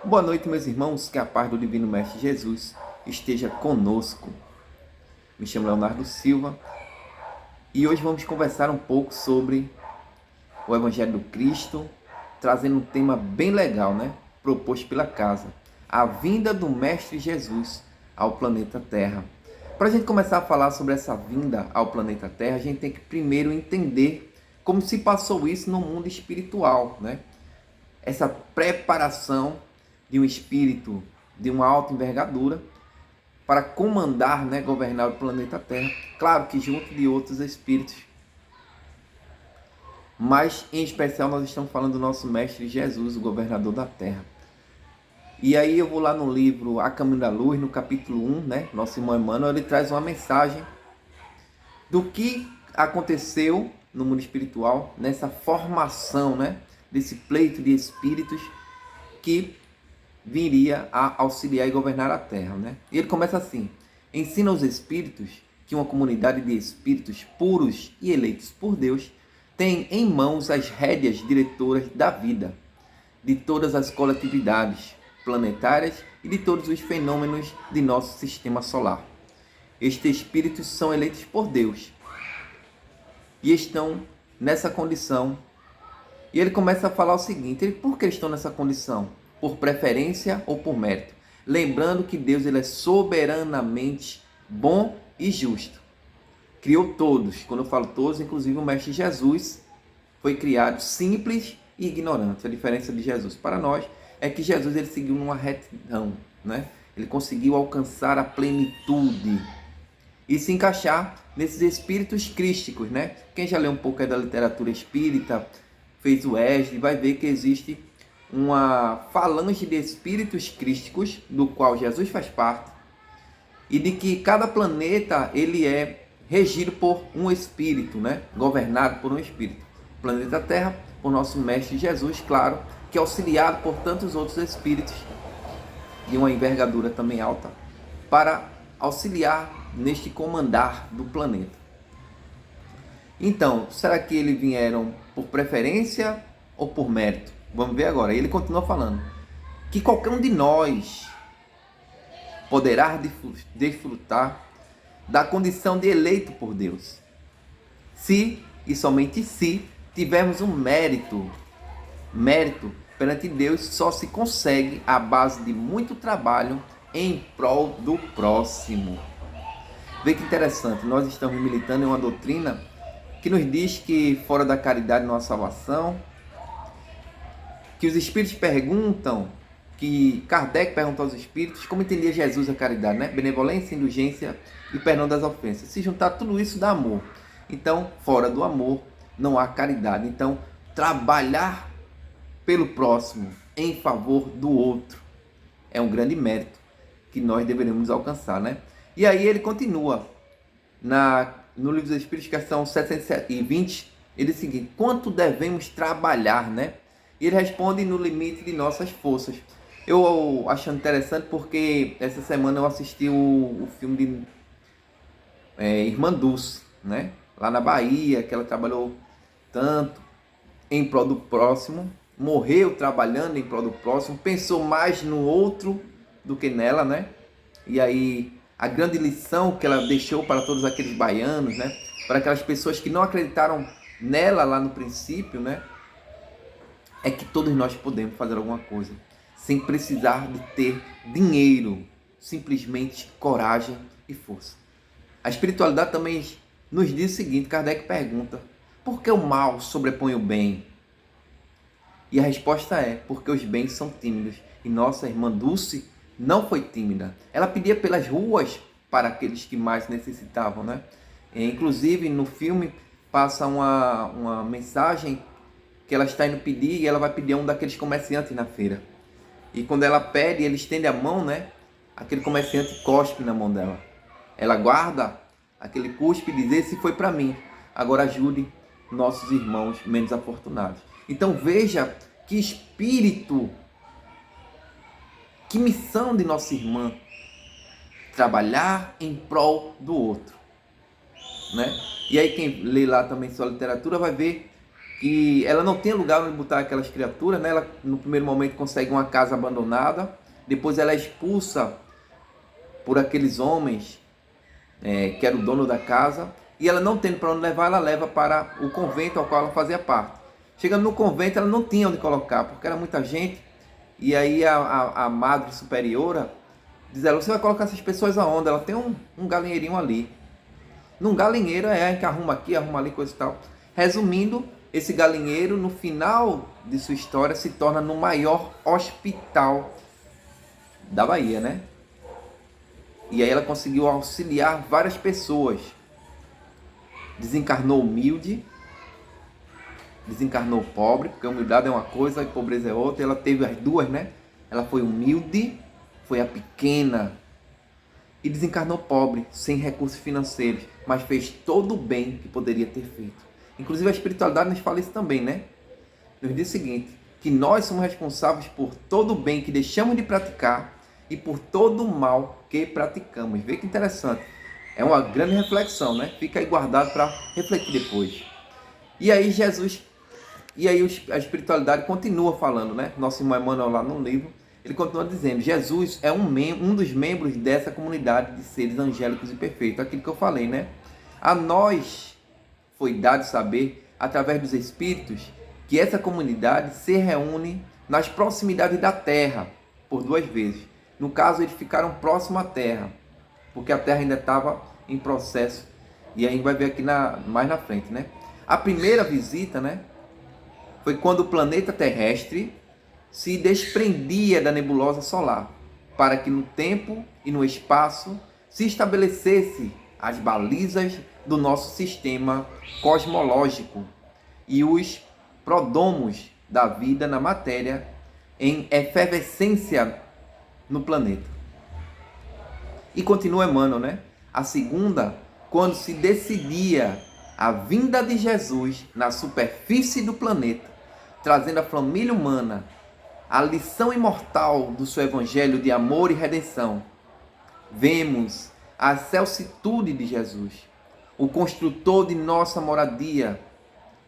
Boa noite, meus irmãos, que a paz do Divino Mestre Jesus esteja conosco. Me chamo Leonardo Silva e hoje vamos conversar um pouco sobre o Evangelho do Cristo, trazendo um tema bem legal, né? Proposto pela casa, a vinda do Mestre Jesus ao planeta Terra. Para a gente começar a falar sobre essa vinda ao planeta Terra, a gente tem que primeiro entender como se passou isso no mundo espiritual, né? Essa preparação de um espírito de uma alta envergadura para comandar, né, governar o planeta Terra. Claro que junto de outros espíritos, mas em especial nós estamos falando do nosso Mestre Jesus, o governador da Terra. E aí eu vou lá no livro A Caminho da Luz, no capítulo 1, né, nosso irmão Emmanuel, ele traz uma mensagem do que aconteceu no mundo espiritual, nessa formação, né, desse pleito de espíritos que viria a auxiliar e governar a Terra, né? E ele começa assim: ensina aos espíritos que uma comunidade de espíritos puros e eleitos por Deus tem em mãos as rédeas diretoras da vida, de todas as coletividades planetárias e de todos os fenômenos de nosso sistema solar. Estes espíritos são eleitos por Deus e estão nessa condição. E ele começa a falar o seguinte: por que estão nessa condição? Por preferência ou por mérito? Lembrando que Deus ele é soberanamente bom e justo. Criou todos. Quando eu falo todos, inclusive o Mestre Jesus foi criado simples e ignorante. A diferença de Jesus para nós é que Jesus ele seguiu numa retidão, né? Ele conseguiu alcançar a plenitude e se encaixar nesses espíritos crísticos, né? Quem já leu um pouco da literatura espírita, fez o ESD, vai ver que existe uma falange de espíritos crísticos, do qual Jesus faz parte, e de que cada planeta ele é regido por um espírito, né? Governado por um espírito. O planeta Terra, por nosso Mestre Jesus, claro, que é auxiliado por tantos outros espíritos de uma envergadura também alta, para auxiliar neste comandar do planeta. Então, será que eles vieram por preferência ou por mérito? Vamos ver agora. Ele continua falando que qualquer um de nós poderá desfrutar da condição de eleito por Deus, se e somente se tivermos um mérito. Mérito perante Deus só se consegue à base de muito trabalho em prol do próximo. Vê que interessante, nós estamos militando em uma doutrina que nos diz que fora da caridade não há salvação, que os espíritos perguntam, que Kardec perguntou aos espíritos como entendia Jesus a caridade, né? Benevolência, indulgência e perdão das ofensas. Se juntar tudo isso dá amor. Então, fora do amor não há caridade. Então, trabalhar pelo próximo em favor do outro é um grande mérito que nós deveremos alcançar, né? E aí ele continua no livro dos Espíritos, questão 720, ele diz o seguinte: quanto devemos trabalhar, né? E ele responde: no limite de nossas forças. Eu achando interessante porque essa semana eu assisti o filme de Irmã Dulce, né? Lá na Bahia, que ela trabalhou tanto em prol do próximo, morreu trabalhando em prol do próximo, pensou mais no outro do que nela, né? E aí a grande lição que ela deixou para todos aqueles baianos, né? Para aquelas pessoas que não acreditaram nela lá no princípio, né? É que todos nós podemos fazer alguma coisa sem precisar de ter dinheiro, simplesmente coragem e força. A espiritualidade também nos diz o seguinte: Kardec pergunta: por que o mal sobrepõe o bem? E a resposta é: porque os bens são tímidos. E nossa irmã Dulce não foi tímida. Ela pedia pelas ruas para aqueles que mais necessitavam, né? Inclusive no filme passa uma mensagem que ela está indo pedir, e ela vai pedir a um daqueles comerciantes na feira. E quando ela pede, ele estende a mão, né? Aquele comerciante cospe na mão dela. Ela guarda aquele cuspe e diz: esse foi para mim, agora ajude nossos irmãos menos afortunados. Então veja que espírito, que missão de nossa irmã, trabalhar em prol do outro, né? E aí quem lê lá também sua literatura vai ver que ela não tinha lugar onde botar aquelas criaturas, né? Ela no primeiro momento consegue uma casa abandonada, depois ela é expulsa por aqueles homens que era o dono da casa, e ela não tendo para onde levar, ela leva para o convento ao qual ela fazia parte. Chegando no convento, ela não tinha onde colocar, porque era muita gente, e aí a madre superiora diz ela, você vai colocar essas pessoas aonde? Ela tem um galinheirinho ali. Num galinheiro que arruma aqui, arruma ali, coisa e tal. Resumindo, esse galinheiro, no final de sua história, se torna no maior hospital da Bahia, né? E aí ela conseguiu auxiliar várias pessoas. Desencarnou humilde, desencarnou pobre, porque humildade é uma coisa e pobreza é outra. Ela teve as duas, né? Ela foi humilde, foi a pequena, e desencarnou pobre, sem recursos financeiros, mas fez todo o bem que poderia ter feito. Inclusive a espiritualidade nos fala isso também, né? Nos diz o seguinte, que nós somos responsáveis por todo o bem que deixamos de praticar e por todo o mal que praticamos. Vê que interessante. É uma grande reflexão, né? Fica aí guardado para refletir depois. E aí a espiritualidade continua falando, né? Nosso irmão Emmanuel lá no livro, ele continua dizendo, Jesus é um dos membros dessa comunidade de seres angélicos e perfeitos. Aquilo que eu falei, né? A nós foi dado saber, através dos espíritos, que essa comunidade se reúne nas proximidades da Terra, por 2 vezes. No caso, eles ficaram próximos à Terra, porque a Terra ainda estava em processo, e aí a gente vai ver aqui mais na frente, né? A primeira visita, né, foi quando o planeta terrestre se desprendia da nebulosa solar, para que no tempo e no espaço se estabelecesse as balizas do nosso sistema cosmológico e os prodromos da vida na matéria em efervescência no planeta. E continua Emmanuel, né? A segunda, quando se decidia a vinda de Jesus na superfície do planeta, trazendo à família humana a lição imortal do seu evangelho de amor e redenção. Vemos a excelsitude de Jesus, o construtor de nossa moradia,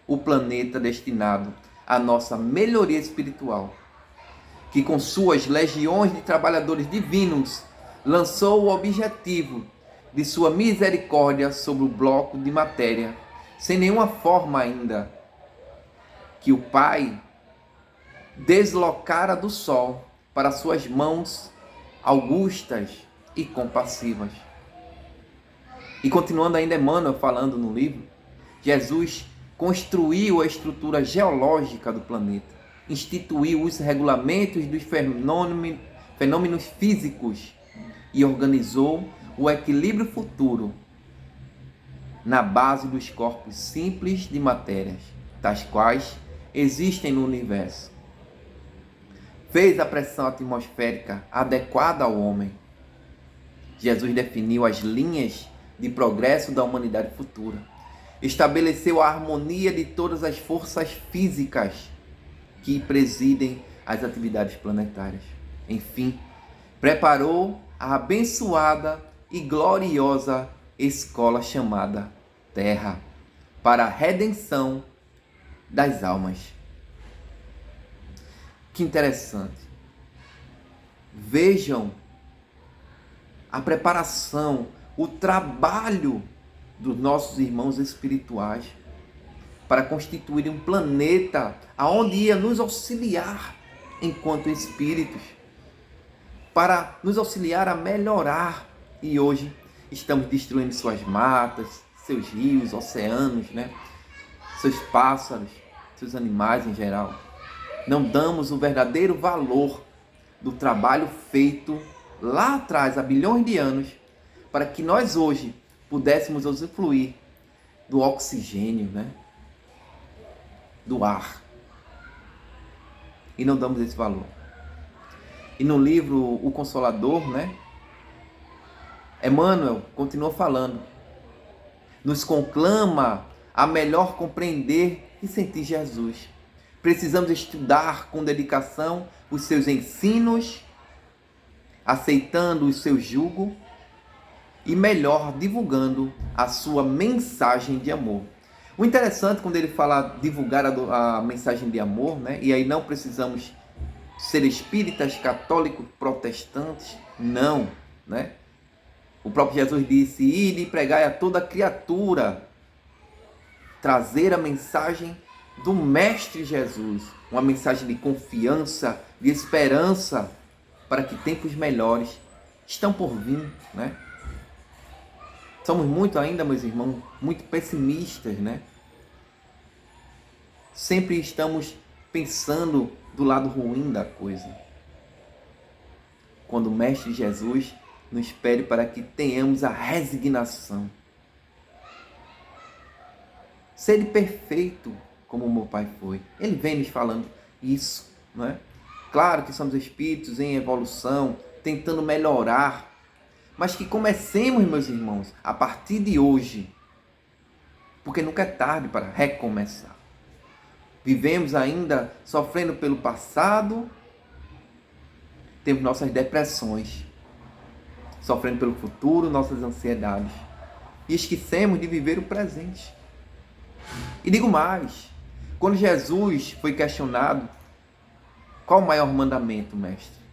o planeta destinado à nossa melhoria espiritual, que com suas legiões de trabalhadores divinos lançou o objetivo de sua misericórdia sobre o bloco de matéria, sem nenhuma forma ainda que o Pai deslocara do sol para suas mãos augustas e compassivas. E continuando ainda Emmanuel falando no livro, Jesus construiu a estrutura geológica do planeta, instituiu os regulamentos dos fenômenos físicos e organizou o equilíbrio futuro na base dos corpos simples de matérias, tais quais existem no universo. Fez a pressão atmosférica adequada ao homem. Jesus definiu as linhas de progresso da humanidade futura. Estabeleceu a harmonia de todas as forças físicas que presidem as atividades planetárias. Enfim, preparou a abençoada e gloriosa escola chamada Terra para a redenção das almas. Que interessante. Vejam a preparação, o trabalho dos nossos irmãos espirituais para constituir um planeta aonde ia nos auxiliar enquanto espíritos, para nos auxiliar a melhorar. E hoje estamos destruindo suas matas, seus rios, oceanos, né? Seus pássaros, seus animais em geral. Não damos o verdadeiro valor do trabalho feito lá atrás, há bilhões de anos, para que nós hoje pudéssemos usufruir do oxigênio, né? Do ar. E não damos esse valor. E no livro O Consolador, né? Emmanuel continua falando. Nos conclama a melhor compreender e sentir Jesus. Precisamos estudar com dedicação os seus ensinos, aceitando o seu jugo e melhor divulgando a sua mensagem de amor. O interessante quando ele fala divulgar a mensagem de amor, né? E aí não precisamos ser espíritas, católicos, protestantes, não, né? O próprio Jesus disse: ide e pregai a toda criatura, trazer a mensagem do Mestre Jesus, uma mensagem de confiança, de esperança, para que tempos melhores estão por vir, né? Somos muito ainda, meus irmãos, muito pessimistas, né? Sempre estamos pensando do lado ruim da coisa. Quando o Mestre Jesus nos pede para que tenhamos a resignação. Sede perfeito como o meu Pai foi. Ele vem nos falando isso, não é? Claro que somos espíritos em evolução, tentando melhorar, mas que comecemos, meus irmãos, a partir de hoje, porque nunca é tarde para recomeçar. Vivemos ainda sofrendo pelo passado, temos nossas depressões, sofrendo pelo futuro, nossas ansiedades, e esquecemos de viver o presente. E digo mais, quando Jesus foi questionado, qual o maior mandamento, mestre?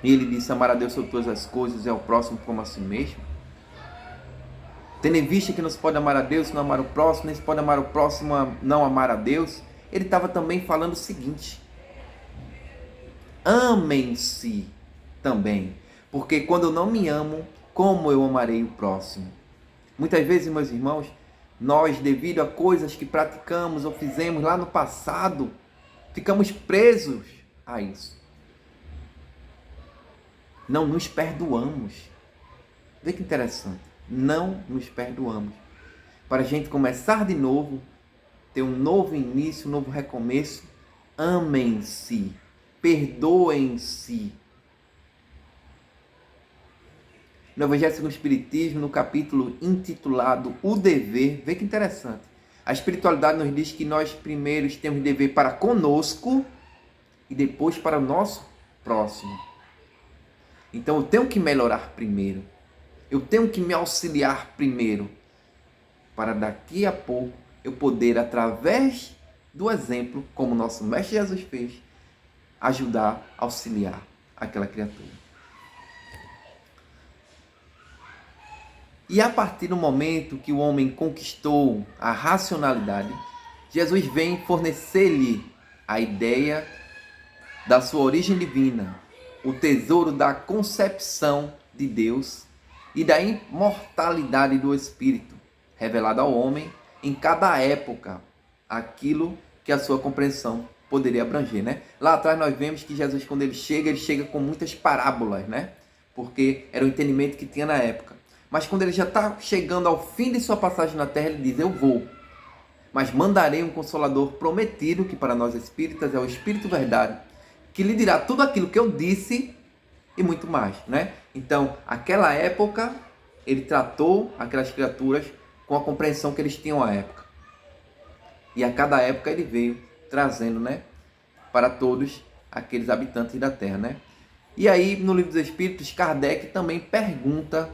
E ele disse: amar a Deus sobre todas as coisas e ao próximo como a si mesmo. Tendo em vista que não se pode amar a Deus se não amar o próximo, nem se pode amar o próximo não amar a Deus, ele estava também falando o seguinte: amem-se também, porque quando eu não me amo, como eu amarei o próximo? Muitas vezes, meus irmãos, nós, devido a coisas que praticamos ou fizemos lá no passado, ficamos presos a isso. Não nos perdoamos. Vê que interessante. Não nos perdoamos. Para a gente começar de novo, ter um novo início, um novo recomeço, amem-se, perdoem-se. No Evangelho segundo o Espiritismo, no capítulo intitulado O Dever, vê que interessante. A espiritualidade nos diz que nós primeiros temos dever para conosco e depois para o nosso próximo. Então eu tenho que melhorar primeiro. Eu tenho que me auxiliar primeiro, para daqui a pouco eu poder, através do exemplo, como nosso Mestre Jesus fez, ajudar, auxiliar aquela criatura. E a partir do momento que o homem conquistou a racionalidade, Jesus vem fornecer-lhe a ideia da sua origem divina, o tesouro da concepção de Deus e da imortalidade do Espírito, revelado ao homem em cada época, aquilo que a sua compreensão poderia abranger, né? Lá atrás nós vemos que Jesus, quando ele chega com muitas parábolas, né? Porque era o entendimento que tinha na época. Mas quando ele já está chegando ao fim de sua passagem na terra, ele diz: eu vou, mas mandarei um Consolador prometido, que para nós espíritas é o Espírito Verdade, que lhe dirá tudo aquilo que eu disse e muito mais, né? Então, aquela época, ele tratou aquelas criaturas com a compreensão que eles tinham à época. E a cada época ele veio trazendo, né, para todos aqueles habitantes da Terra, né? E aí, no Livro dos Espíritos, Kardec também pergunta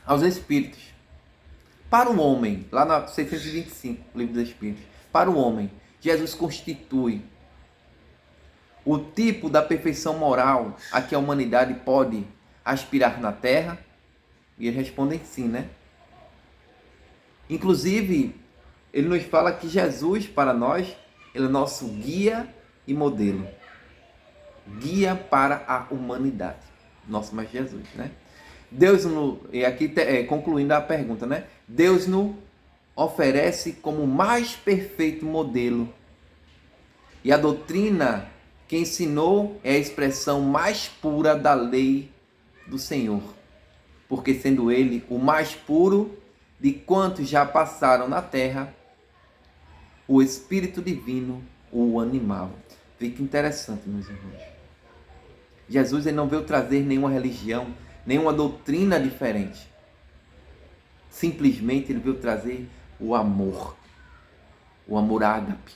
aos Espíritos: para o homem, lá na 625, Livro dos Espíritos, para o homem, Jesus constitui o tipo da perfeição moral a que a humanidade pode aspirar na Terra? E eles respondem sim, né? Inclusive, ele nos fala que Jesus, para nós, ele é nosso guia e modelo. Guia para a humanidade. Nosso Mestre Jesus, né? Deus, e aqui concluindo a pergunta, né? Deus nos oferece como o mais perfeito modelo. E a doutrina que ensinou é a expressão mais pura da lei do Senhor. Porque sendo ele o mais puro de quantos já passaram na terra, o Espírito Divino o animava. Vê que interessante, meus irmãos. Jesus, ele não veio trazer nenhuma religião, nenhuma doutrina diferente. Simplesmente ele veio trazer o amor ágape,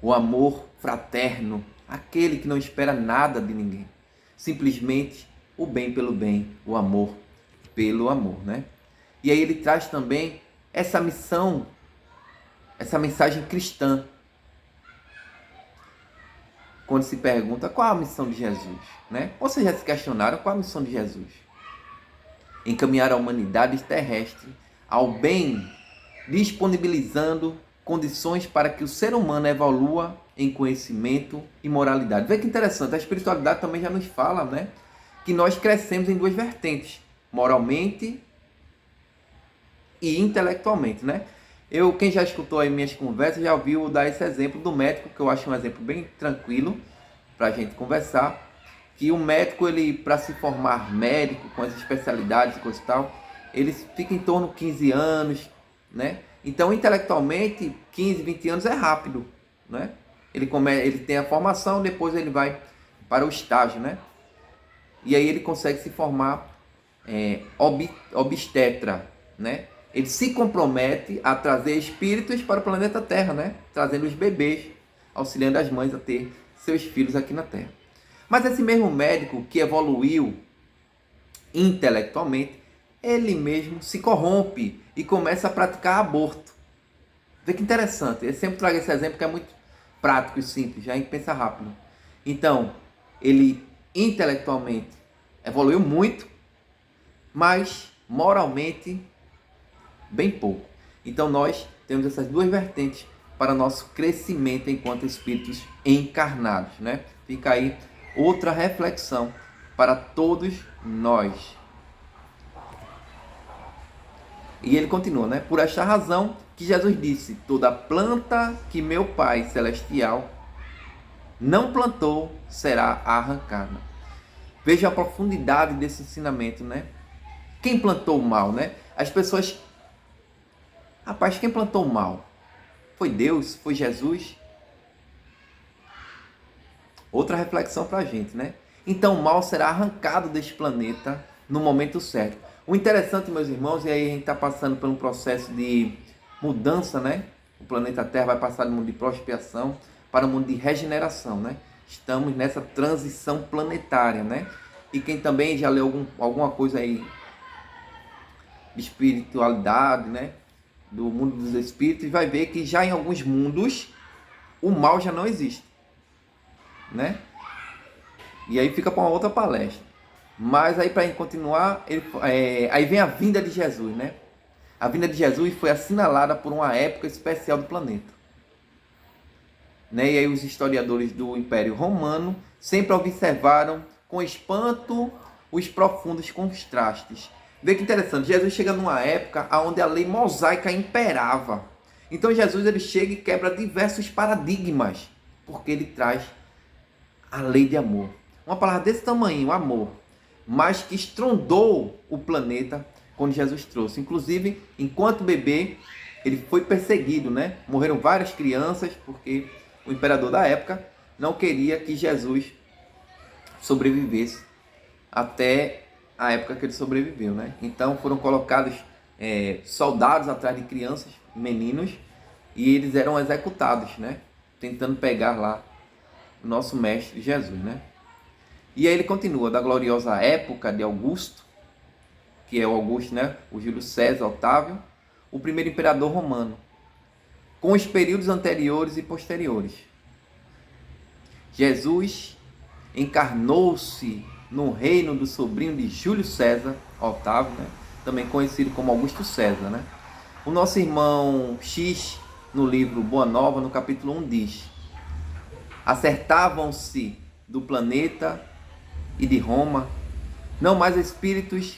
o amor fraterno, aquele que não espera nada de ninguém. Simplesmente o bem pelo bem, o amor pelo amor, né? E aí ele traz também essa missão essa mensagem cristã, quando se pergunta qual a missão de Jesus, né? Vocês já se questionaram qual a missão de Jesus? Encaminhar a humanidade terrestre ao bem, disponibilizando condições para que o ser humano evolua em conhecimento e moralidade. Vê que interessante, a espiritualidade também já nos fala, né? Que nós crescemos em duas vertentes, moralmente e intelectualmente, né? Quem já escutou aí minhas conversas já ouviu dar esse exemplo do médico, que eu acho um exemplo bem tranquilo para a gente conversar, que o médico, ele, para se formar médico, com as especialidades e coisa e tal, ele fica em torno de 15 anos, né? Então, intelectualmente, 15, 20 anos é rápido, né? Ele tem a formação, depois ele vai para o estágio, né? E aí ele consegue se formar obstetra, né? Ele se compromete a trazer espíritos para o planeta Terra, né? Trazendo os bebês, auxiliando as mães a ter seus filhos aqui na Terra. Mas esse mesmo médico que evoluiu intelectualmente, ele mesmo se corrompe e começa a praticar aborto. Vê que interessante. Eu sempre trago esse exemplo que é muito prático e simples, já a gente pensa rápido. Então, ele intelectualmente evoluiu muito, mas moralmente bem pouco. Então nós temos essas duas vertentes para nosso crescimento enquanto espíritos encarnados, né? Fica aí outra reflexão para todos nós. E ele continua, né? Por esta razão que Jesus disse: toda planta que meu Pai Celestial não plantou será arrancada. Veja a profundidade desse ensinamento, né? Quem plantou o mal, né? As pessoas... Rapaz, quem plantou o mal? Foi Deus? Foi Jesus? Outra reflexão para a gente, né? Então o mal será arrancado deste planeta no momento certo. O interessante, meus irmãos, e aí a gente está passando por um processo de mudança, né? O planeta Terra vai passar do mundo de prospiação para o mundo de regeneração, né? Estamos nessa transição planetária, né? E quem também já leu alguma coisa aí de espiritualidade, né? Do mundo dos espíritos, vai ver que já em alguns mundos o mal já não existe, né? E aí fica para uma outra palestra. Mas aí, para continuar, aí vem a vinda de Jesus, né? A vinda de Jesus foi assinalada por uma época especial do planeta, né? E aí os historiadores do Império Romano sempre observaram com espanto os profundos contrastes. Vê que interessante, Jesus chega numa época onde a lei mosaica imperava. Então Jesus ele chega e quebra diversos paradigmas, porque ele traz a lei de amor. Uma palavra desse tamanho, amor, mas que estrondou o planeta quando Jesus trouxe. Inclusive, enquanto bebê, ele foi perseguido, né? Morreram várias crianças, porque o imperador da época não queria que Jesus sobrevivesse até a época que ele sobreviveu, né? Então foram colocados soldados atrás de crianças, meninos, e eles eram executados, né? Tentando pegar lá o nosso mestre Jesus, né? E aí ele continua, da gloriosa época de Augusto, que é o Augusto, né? O Júlio César Otávio, o primeiro imperador romano, com os períodos anteriores e posteriores. Jesus encarnou-se no reino do sobrinho de Júlio César Otávio, né? Também conhecido como Augusto César, né? O nosso irmão X, no livro Boa Nova, no capítulo 1, diz: acertavam-se do planeta e de Roma não mais espíritos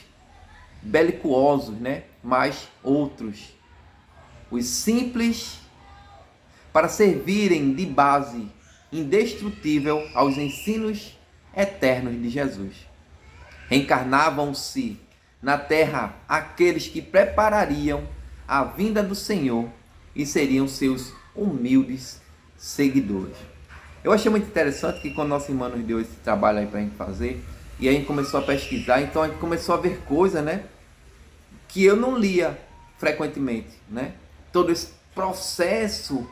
belicosos, né? Mas outros, os simples, para servirem de base indestrutível aos ensinos eternos de Jesus. Reencarnavam-se na terra aqueles que preparariam a vinda do Senhor e seriam seus humildes seguidores. Eu achei muito interessante que quando nossa irmã nos deu esse trabalho aí para a gente fazer, e a gente começou a pesquisar, então a gente começou a ver coisas, né, que eu não lia frequentemente, né? Todo esse processo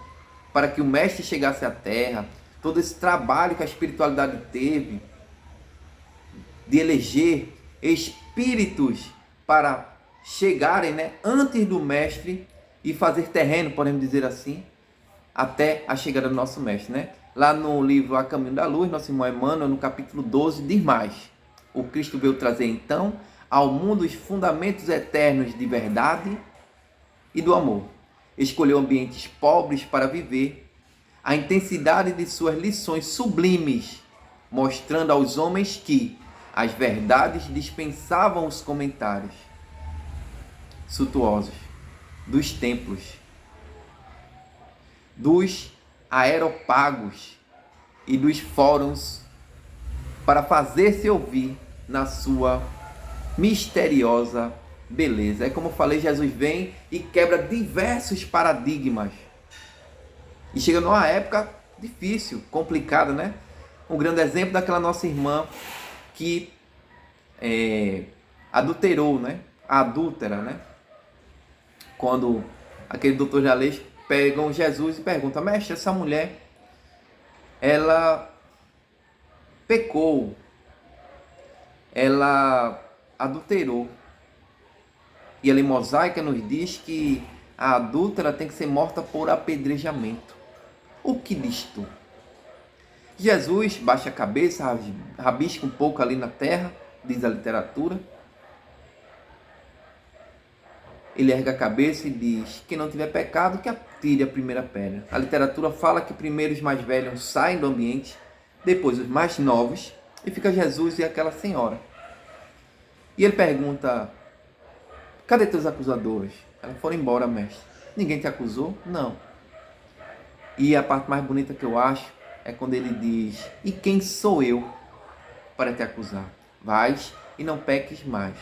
para que o mestre chegasse à Terra, todo esse trabalho que a espiritualidade teve de eleger espíritos para chegarem, né, antes do mestre e fazer terreno, podemos dizer assim, até a chegada do nosso mestre, né? Lá no livro A Caminho da Luz, nosso irmão Emmanuel, no capítulo 12, diz mais: o Cristo veio trazer então ao mundo os fundamentos eternos de verdade e do amor. Escolheu ambientes pobres para viver, a intensidade de suas lições sublimes, mostrando aos homens que as verdades dispensavam os comentários suntuosos dos templos, dos aeropagos e dos fóruns, para fazer-se ouvir na sua misteriosa beleza. É como eu falei, Jesus vem e quebra diversos paradigmas. E chega numa época difícil, complicada, né? Um grande exemplo daquela nossa irmã que adulterou, né? A adúltera, né? Quando aquele doutor Jaleixo pegam Jesus e pergunta: mestre, essa mulher, ela pecou, ela adulterou. E a lei mosaica nos diz que a adúltera tem que ser morta por apedrejamento. O que diz tu? Jesus baixa a cabeça, rabisca um pouco ali na terra, diz a literatura. Ele ergue a cabeça e diz: quem não tiver pecado, que atire a primeira pedra. A literatura fala que primeiro os mais velhos saem do ambiente, depois os mais novos, e fica Jesus e aquela senhora. E ele pergunta: cadê teus acusadores? Elas foram embora, mestre. Ninguém te acusou? Não. E a parte mais bonita que eu acho é quando ele diz: e quem sou eu para te acusar? Vais e não peques mais.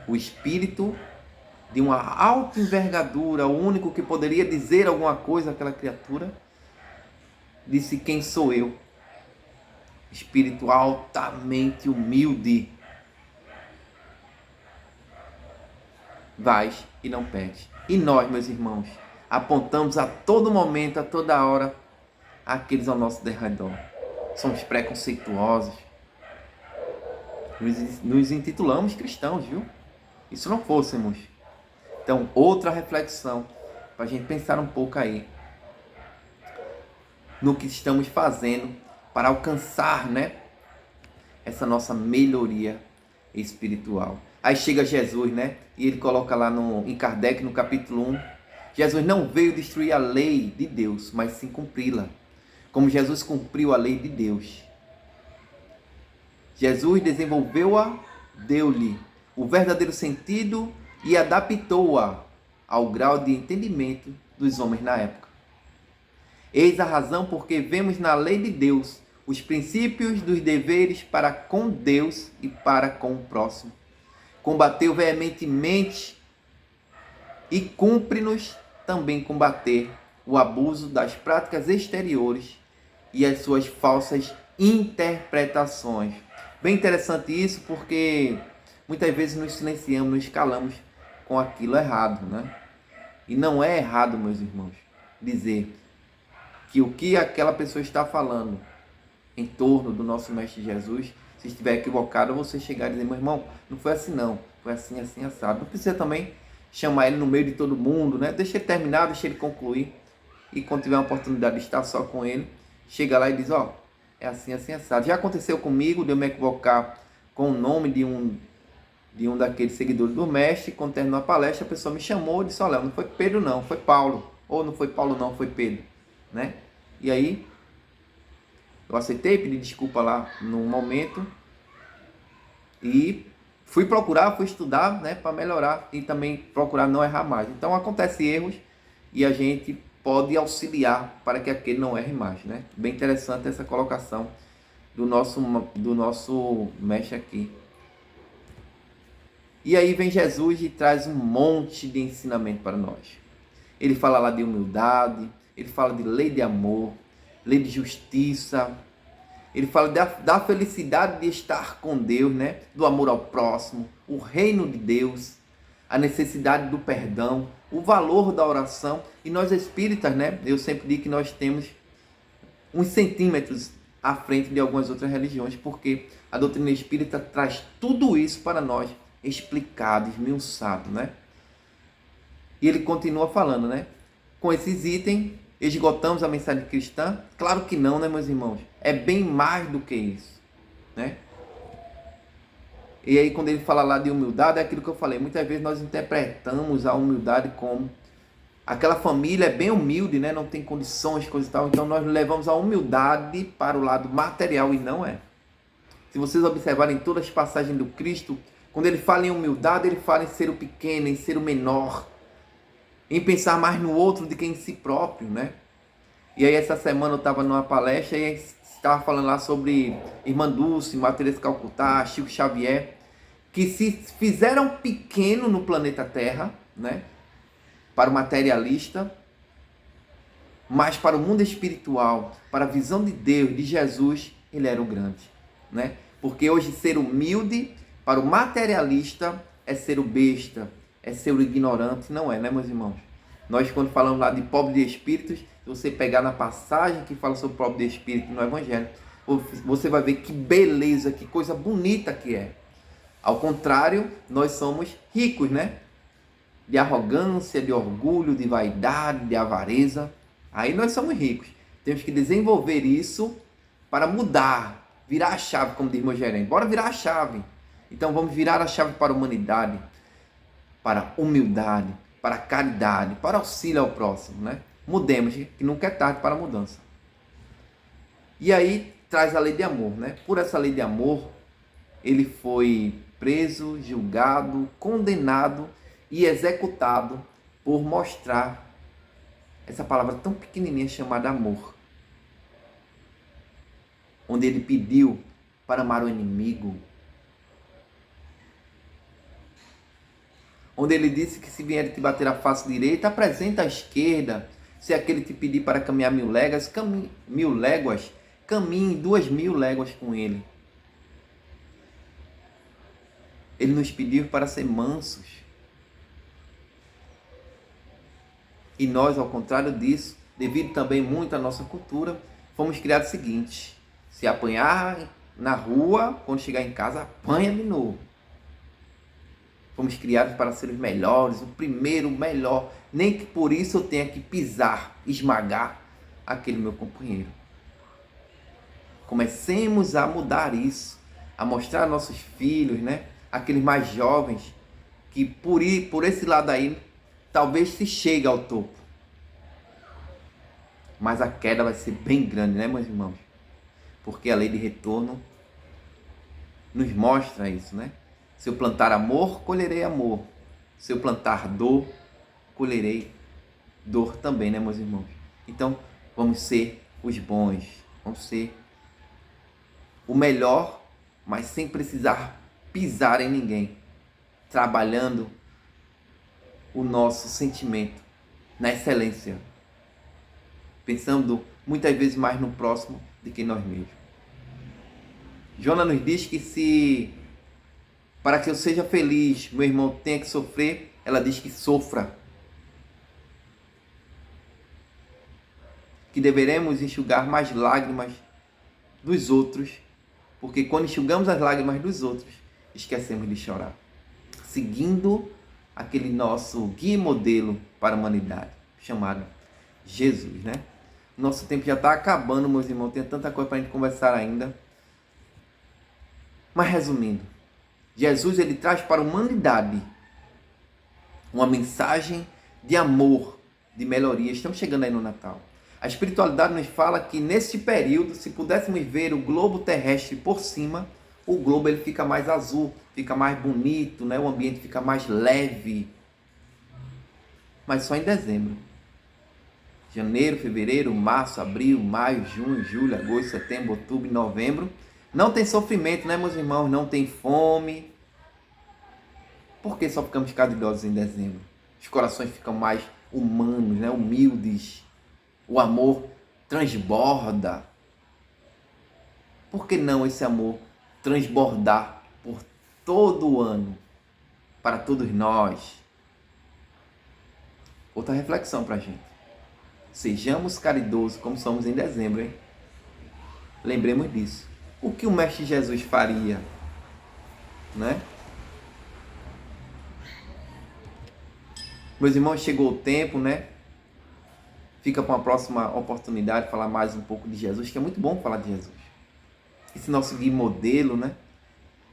O espírito de uma alta envergadura, o único que poderia dizer alguma coisa àquela criatura, disse: quem sou eu? Espírito altamente humilde. Vais e não peques. E nós, meus irmãos, apontamos a todo momento, a toda hora, aqueles ao nosso derredor. Somos preconceituosos. Nos intitulamos cristãos, viu? E se não fôssemos. Então, outra reflexão, para a gente pensar um pouco aí no que estamos fazendo para alcançar, né, essa nossa melhoria espiritual. Aí chega Jesus, né, e ele coloca lá em Kardec, no capítulo 1, Jesus não veio destruir a lei de Deus, mas sim cumpri-la. Como Jesus cumpriu a lei de Deus. Jesus desenvolveu-a, deu-lhe o verdadeiro sentido e adaptou-a ao grau de entendimento dos homens na época. Eis a razão porque vemos na lei de Deus os princípios dos deveres para com Deus e para com o próximo. Combateu veementemente e cumpre-nos também combater o abuso das práticas exteriores e as suas falsas interpretações. Bem interessante isso, porque muitas vezes nos silenciamos, nos calamos com aquilo errado, né? E não é errado, meus irmãos, dizer que o que aquela pessoa está falando em torno do nosso Mestre Jesus, se estiver equivocado, você chegar e dizer: meu irmão, não foi assim não, foi assim, assim, assado. Não precisa também chamar ele no meio de todo mundo, né? Deixa ele terminar, deixa ele concluir. E quando tiver uma oportunidade de estar só com ele, chega lá e diz: ó, é assim, assim, assado. Já aconteceu comigo de eu me equivocar com o nome de um daqueles seguidores do mestre. Quando terminou a palestra, a pessoa me chamou e disse: olha, não foi Pedro não, foi Paulo. Ou não foi Paulo não, foi Pedro, né? E aí eu aceitei, pedi desculpa lá no momento e fui procurar, fui estudar, né, para melhorar e também procurar não errar mais. Então acontece erros e a gente pode auxiliar para que aquele não erre mais, né? Bem interessante essa colocação do nosso mestre aqui. E aí vem Jesus e traz um monte de ensinamento para nós. Ele fala lá de humildade, ele fala de lei de amor, lei de justiça. Ele fala da felicidade de estar com Deus, né? Do amor ao próximo, o reino de Deus, a necessidade do perdão, o valor da oração. E nós espíritas, né? Eu sempre digo que nós temos uns centímetros à frente de algumas outras religiões, porque a doutrina espírita traz tudo isso para nós explicado, esmiuçado, né? E ele continua falando, né? Com esses itens, esgotamos a mensagem cristã? Claro que não, né, meus irmãos? É bem mais do que isso, né? E aí, quando ele fala lá de humildade, é aquilo que eu falei. Muitas vezes nós interpretamos a humildade como aquela família é bem humilde, né? Não tem condições, coisa e tal. Então nós levamos a humildade para o lado material e não é. Se vocês observarem todas as passagens do Cristo, quando ele fala em humildade, ele fala em ser o pequeno, em ser o menor, em pensar mais no outro do que em si próprio, né? E aí essa semana eu estava numa palestra e estava falando lá sobre Irmã Dulce, Madre Teresa de Calcutá, Chico Xavier, que se fizeram pequeno no planeta Terra, né? Para o materialista, mas para o mundo espiritual, para a visão de Deus, de Jesus, ele era o grande, né? Porque hoje ser humilde para o materialista é ser o besta, é ser o ignorante, não é, né, meus irmãos? Nós, quando falamos lá de pobre de espíritos, se você pegar na passagem que fala sobre pobre de espírito no Evangelho, você vai ver que beleza, que coisa bonita que é. Ao contrário, nós somos ricos, né? De arrogância, de orgulho, de vaidade, de avareza. Aí nós somos ricos. Temos que desenvolver isso para mudar, virar a chave, como diz meu gerente. Bora virar a chave. Então vamos virar a chave para a humanidade, para a humildade, para a caridade, para o auxílio ao próximo, né? Mudemos, que nunca é tarde para a mudança. E aí traz a lei de amor, né? Por essa lei de amor, ele foi preso, julgado, condenado e executado por mostrar essa palavra tão pequenininha chamada amor. Onde ele pediu para amar o inimigo. Onde ele disse que se vier te bater a face direita, apresenta a esquerda. Se aquele te pedir para caminhar 1000 léguas, caminhe 2000 léguas com ele. Ele nos pediu para ser mansos. E nós, ao contrário disso, devido também muito à nossa cultura, fomos criados o seguinte: se apanhar na rua, quando chegar em casa, apanha de novo. Fomos criados para ser os melhores, o primeiro, o melhor. Nem que por isso eu tenha que pisar, esmagar aquele meu companheiro. Comecemos a mudar isso, a mostrar aos nossos filhos, né? Aqueles mais jovens, que por esse lado aí, talvez se chegue ao topo. Mas a queda vai ser bem grande, né, meus irmãos? Porque a lei de retorno nos mostra isso, né? Se eu plantar amor, colherei amor. Se eu plantar dor, colherei dor também, né, meus irmãos? Então, vamos ser os bons. Vamos ser o melhor, mas sem precisar pisar em ninguém. Trabalhando o nosso sentimento na excelência. Pensando muitas vezes mais no próximo do que nós mesmos. Jonas nos diz que para que eu seja feliz, meu irmão tenha que sofrer, ela diz que sofra. Que deveremos enxugar mais lágrimas dos outros, porque quando enxugamos as lágrimas dos outros, esquecemos de chorar. Seguindo aquele nosso guia e modelo para a humanidade, chamado Jesus, né? Nosso tempo já está acabando, meus irmãos, tem tanta coisa para a gente conversar ainda. Mas resumindo, Jesus ele traz para a humanidade uma mensagem de amor, de melhoria. Estamos chegando aí no Natal. A espiritualidade nos fala que nesse período, se pudéssemos ver o globo terrestre por cima, o globo ele fica mais azul, fica mais bonito, né? O ambiente fica mais leve. Mas só em dezembro. Janeiro, fevereiro, março, abril, maio, junho, julho, agosto, setembro, outubro e novembro. Não tem sofrimento, né, meus irmãos? Não tem fome. Por que só ficamos caridosos em dezembro? Os corações ficam mais humanos, né? Humildes. O amor transborda. Por que não esse amor transbordar por todo o ano? Para todos nós. Outra reflexão para a gente. Sejamos caridosos como somos em dezembro, hein? Lembremos disso. O que o Mestre Jesus faria, né? Meus irmãos, chegou o tempo, né? Fica para uma próxima oportunidade falar mais um pouco de Jesus, que é muito bom falar de Jesus. Esse nosso guia modelo, né?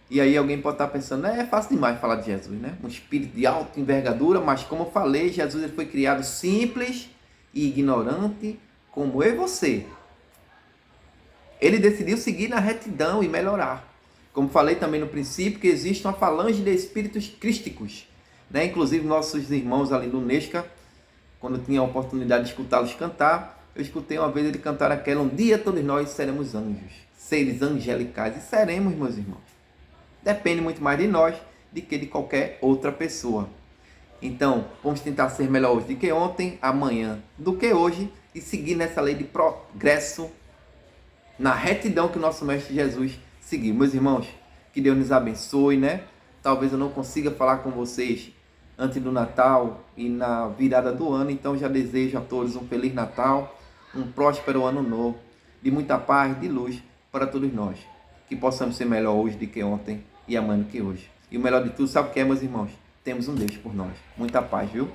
E aí alguém pode estar pensando, é fácil demais falar de Jesus, né? Um espírito de alta envergadura, mas como eu falei, Jesus ele foi criado simples e ignorante, como eu e você. Ele decidiu seguir na retidão e melhorar. Como falei também no princípio, que existe uma falange de espíritos crísticos, né? Inclusive nossos irmãos ali do Nesca, quando eu tinha a oportunidade de escutá-los cantar, eu escutei uma vez ele cantar aquela: um dia todos nós seremos anjos, seres angelicais, e seremos, meus irmãos. Depende muito mais de nós do que de qualquer outra pessoa. Então, vamos tentar ser melhor hoje do que ontem, amanhã do que hoje, e seguir nessa lei de progresso, na retidão que o nosso Mestre Jesus seguiu. Meus irmãos, que Deus nos abençoe, né? Talvez eu não consiga falar com vocês antes do Natal e na virada do ano, então já desejo a todos um Feliz Natal, um próspero Ano Novo, de muita paz, de luz para todos nós. Que possamos ser melhor hoje do que ontem e amanhã do que hoje. E o melhor de tudo, sabe o que é, meus irmãos? Temos um Deus por nós. Muita paz, viu?